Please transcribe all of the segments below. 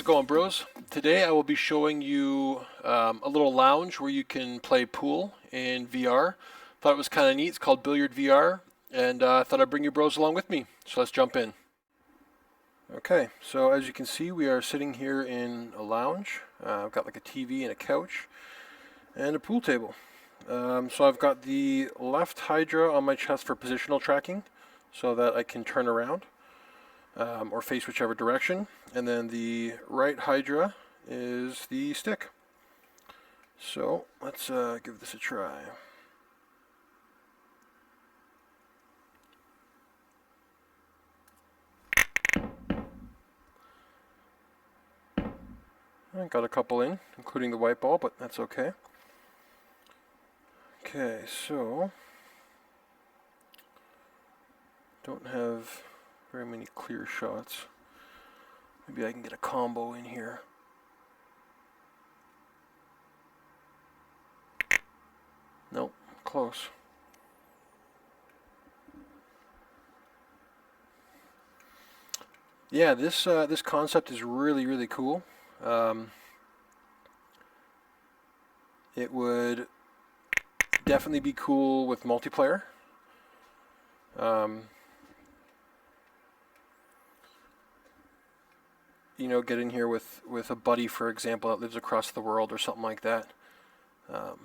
going, bros? Today I will be showing you a little lounge where you can play pool in VR. Thought it was kind of neat. It's called Billiard VR, and I thought I'd bring you bros along with me. So let's jump in. Okay, so as you can see, we are sitting here in a lounge. I've got like a TV and a couch and a pool table. So I've got the left Hydra on my chest for positional tracking so that I can turn around or face whichever direction. And then the right Hydra is the stick. So let's give this a try. I got a couple in, including the white ball, but that's okay. Okay, so don't have very many clear shots. Maybe I can get a combo in here. Nope, close. Yeah, this concept is really cool. It would definitely be cool with multiplayer. You know, get in here with a buddy, for example, that lives across the world or something like that. That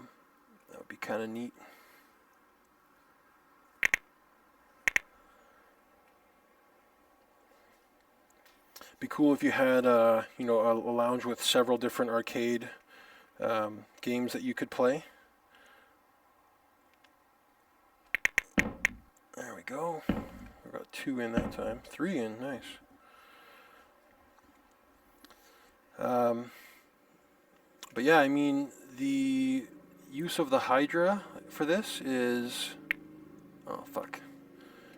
would be kind of neat. Be cool if you had you know, a lounge with several different arcade games that you could play. There we go. We got 2 in that time. 3 in, nice. But yeah, I mean, the use of the Hydra for this is,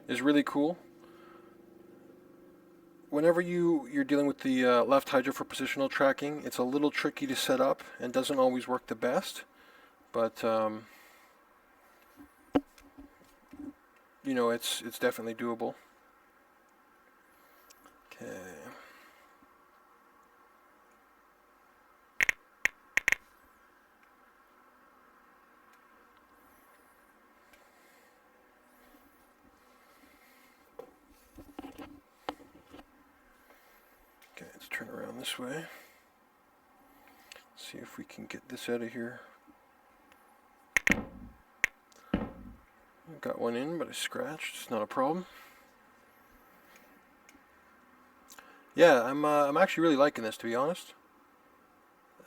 is really cool. Whenever you're dealing with the left Hydra for positional tracking, it's a little tricky to set up and doesn't always work the best, but you know, it's definitely doable. Okay. Okay, let's turn around this way. See if we can get this out of here. Got one in, but I scratched. It's not a problem. Yeah, I'm actually really liking this, to be honest.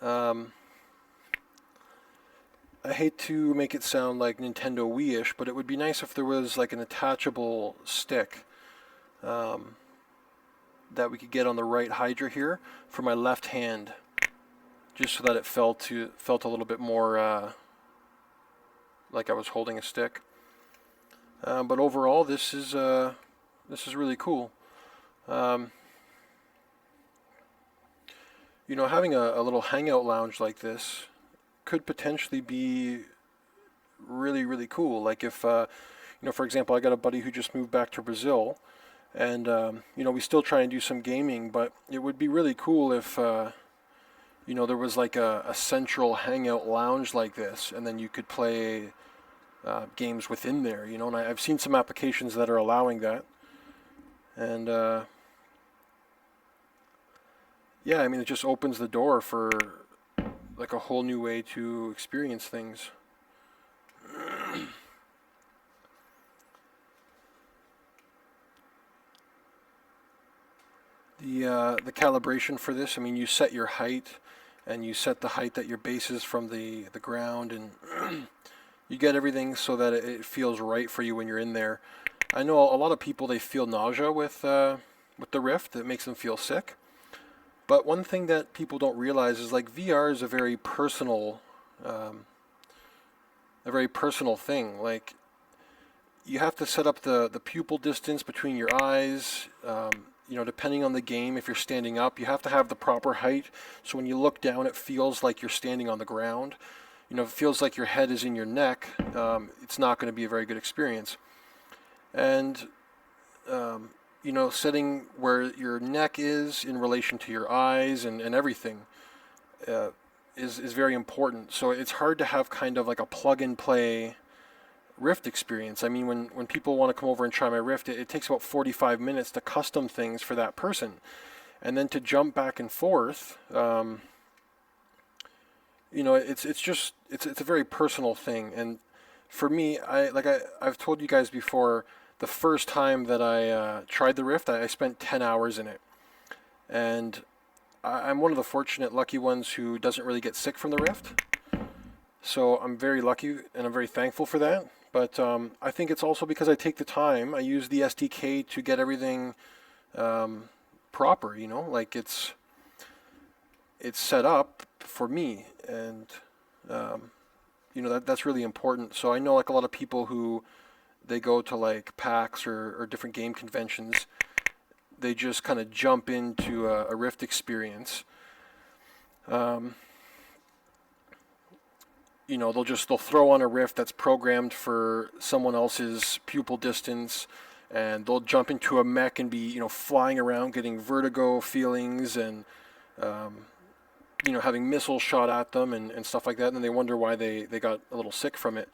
I hate to make it sound like Nintendo Wii-ish, but it would be nice if there was like an attachable stick that we could get on the right Hydra here for my left hand, just so that it felt a little bit more like I was holding a stick. But overall, this is really cool. You know, having a little hangout lounge like this could potentially be really cool. Like if you know, for example, I got a buddy who just moved back to Brazil, and you know, we still try and do some gaming, but it would be really cool if you know, there was like a central hangout lounge like this, and then you could play games within there, you know. And I've seen some applications that are allowing that, and yeah, I mean, it just opens the door for like a whole new way to experience things. The calibration for this, I mean, you set your height, and you set the height that your base is from the ground, and you get everything so that it feels right for you when you're in there. I know a lot of people, they feel nausea with the Rift. It makes them feel sick. But one thing that people don't realize is like VR is a very personal thing. Like, you have to set up the pupil distance between your eyes. You know, depending on the game, if you're standing up, you have to have the proper height. So when you look down, it feels like you're standing on the ground. You know, if it feels like your head is in your neck, it's not going to be a very good experience. And you know, setting where your neck is in relation to your eyes and everything uh, is very important. So it's hard to have kind of like a plug and play Rift experience. I mean, when people want to come over and try my Rift, it takes about 45 minutes to custom things for that person. And then to jump back and forth, you know, it's a very personal thing. And for me, I've told you guys before, the first time that I tried the Rift, I spent 10 hours in it. And I'm one of the fortunate, lucky ones who doesn't really get sick from the Rift. So I'm very lucky and I'm very thankful for that. But I think it's also because I take the time. I use the SDK to get everything proper. You know, like it's set up for me, and you know that's really important. So I know like a lot of people who they go to like PAX or different game conventions. They just kind of jump into a Rift experience. You know, they'll throw on a Rift that's programmed for someone else's pupil distance, and they'll jump into a mech and be, you know, flying around, getting vertigo feelings, and you know, having missiles shot at them and stuff like that, and then they wonder why they got a little sick from it.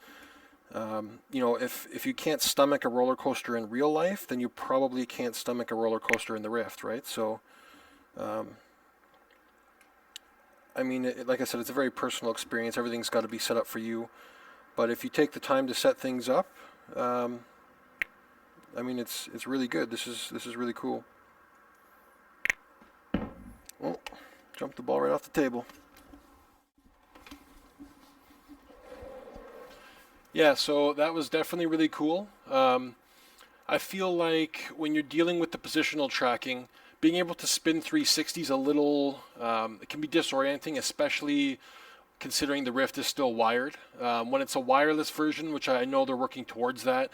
You know, if you can't stomach a roller coaster in real life, then you probably can't stomach a roller coaster in the Rift, right? So, I mean, like I said, it's a very personal experience. Everything's got to be set up for you. But if you take the time to set things up, I mean, it's really good. This is really cool. Oh, jumped the ball right off the table. Yeah, so that was definitely really cool. I feel like when you're dealing with the positional tracking, being able to spin 360s a little, it can be disorienting, especially considering the Rift is still wired. When it's a wireless version, which I know they're working towards that,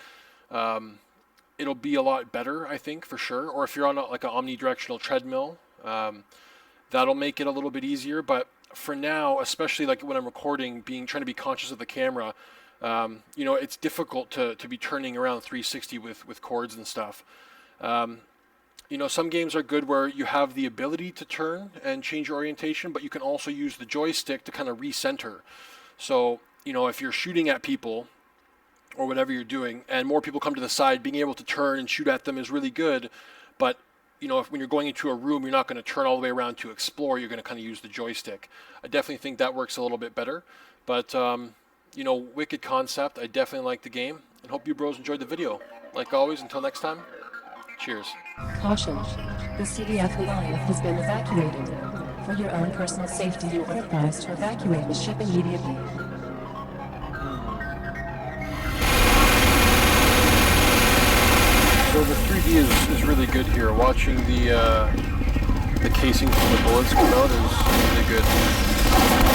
it'll be a lot better, I think, for sure. Or if you're on like an omnidirectional treadmill, that'll make it a little bit easier. But for now, especially like when I'm recording, trying to be conscious of the camera, you know, it's difficult to be turning around 360 with cords and stuff. You know, some games are good where you have the ability to turn and change your orientation, but you can also use the joystick to kind of recenter. So, you know, if you're shooting at people or whatever you're doing, and more people come to the side, being able to turn and shoot at them is really good. But, you know, when you're going into a room, you're not going to turn all the way around to explore. You're going to kind of use the joystick. I definitely think that works a little bit better. But, you know, wicked concept. I definitely like the game, and hope you bros enjoyed the video. Like always, until next time, cheers. Caution. The CDF line has been evacuated. For your own personal safety, you are advised to evacuate the ship immediately. So the 3D is really good here. Watching the casing from the bullets come out is really good.